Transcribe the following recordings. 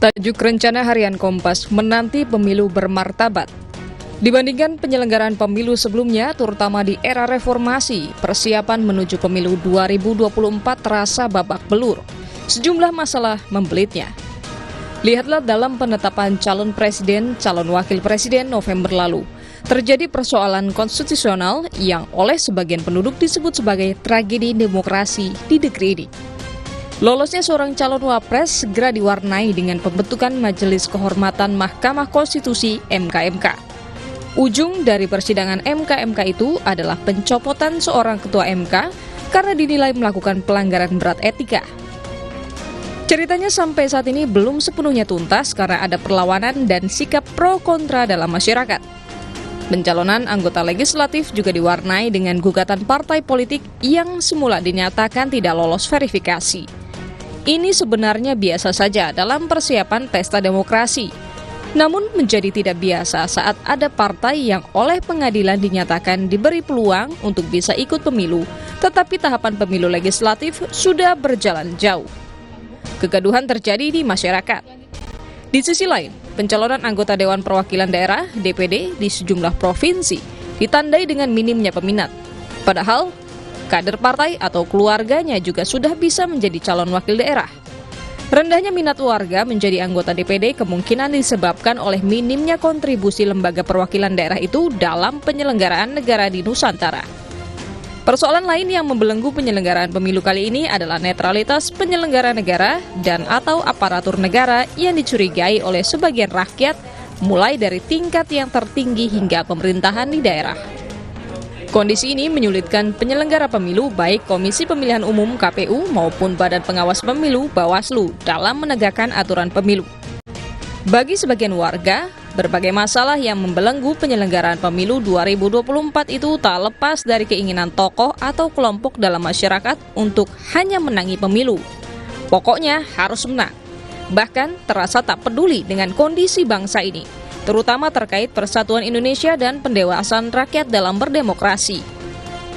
Tajuk rencana harian Kompas menanti pemilu bermartabat. Dibandingkan penyelenggaraan pemilu sebelumnya, terutama di era reformasi, persiapan menuju pemilu 2024 terasa babak belur. Sejumlah masalah membelitnya. Lihatlah dalam penetapan calon presiden, calon wakil presiden November lalu. Terjadi persoalan konstitusional yang oleh sebagian penduduk disebut sebagai tragedi demokrasi di negeri ini. Lolosnya seorang calon wapres segera diwarnai dengan pembentukan Majelis Kehormatan Mahkamah Konstitusi (MKMK). Ujung dari persidangan MKMK itu adalah pencopotan seorang ketua MK karena dinilai melakukan pelanggaran berat etika. Ceritanya sampai saat ini belum sepenuhnya tuntas karena ada perlawanan dan sikap pro kontra dalam masyarakat. Pencalonan anggota legislatif juga diwarnai dengan gugatan partai politik yang semula dinyatakan tidak lolos verifikasi. Ini sebenarnya biasa saja dalam persiapan pesta demokrasi. Namun menjadi tidak biasa saat ada partai yang oleh pengadilan dinyatakan diberi peluang untuk bisa ikut pemilu, tetapi tahapan pemilu legislatif sudah berjalan jauh. Kegaduhan terjadi di masyarakat. Di sisi lain, pencalonan anggota Dewan Perwakilan Daerah (DPD) di sejumlah provinsi ditandai dengan minimnya peminat. Padahal, kader partai atau keluarganya juga sudah bisa menjadi calon wakil daerah. Rendahnya minat warga menjadi anggota DPD kemungkinan disebabkan oleh minimnya kontribusi lembaga perwakilan daerah itu dalam penyelenggaraan negara di Nusantara. Persoalan lain yang membelenggu penyelenggaraan pemilu kali ini adalah netralitas penyelenggara negara dan atau aparatur negara yang dicurigai oleh sebagian rakyat, mulai dari tingkat yang tertinggi hingga pemerintahan di daerah. Kondisi ini menyulitkan penyelenggara pemilu baik Komisi Pemilihan Umum (KPU) maupun Badan Pengawas Pemilu (Bawaslu) dalam menegakkan aturan pemilu. Bagi sebagian warga, berbagai masalah yang membelenggu penyelenggaraan pemilu 2024 itu tak lepas dari keinginan tokoh atau kelompok dalam masyarakat untuk hanya menangi pemilu. Pokoknya harus menang. Bahkan terasa tak peduli dengan kondisi bangsa ini, terutama terkait persatuan Indonesia dan pendewasaan rakyat dalam berdemokrasi.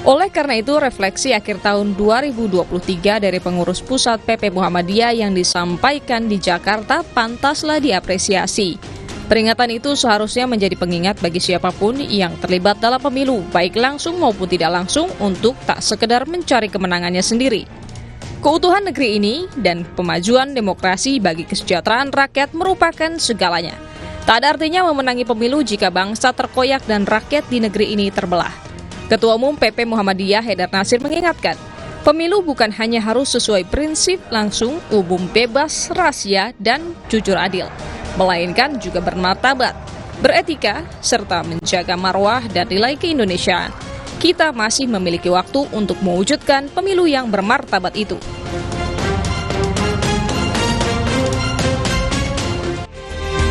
Oleh karena itu, refleksi akhir tahun 2023 dari pengurus pusat PP Muhammadiyah yang disampaikan di Jakarta pantaslah diapresiasi. Peringatan itu seharusnya menjadi pengingat bagi siapapun yang terlibat dalam pemilu, baik langsung maupun tidak langsung, untuk tak sekedar mencari kemenangannya sendiri. Keutuhan negeri ini dan pemajuan demokrasi bagi kesejahteraan rakyat merupakan segalanya. Tak ada artinya memenangi pemilu jika bangsa terkoyak dan rakyat di negeri ini terbelah. Ketua Umum PP Muhammadiyah Haidar Nasir mengingatkan, pemilu bukan hanya harus sesuai prinsip langsung, umum, bebas, rahasia, dan jujur adil, melainkan juga bermartabat, beretika, serta menjaga marwah dan nilai keindonesiaan. Kita masih memiliki waktu untuk mewujudkan pemilu yang bermartabat itu.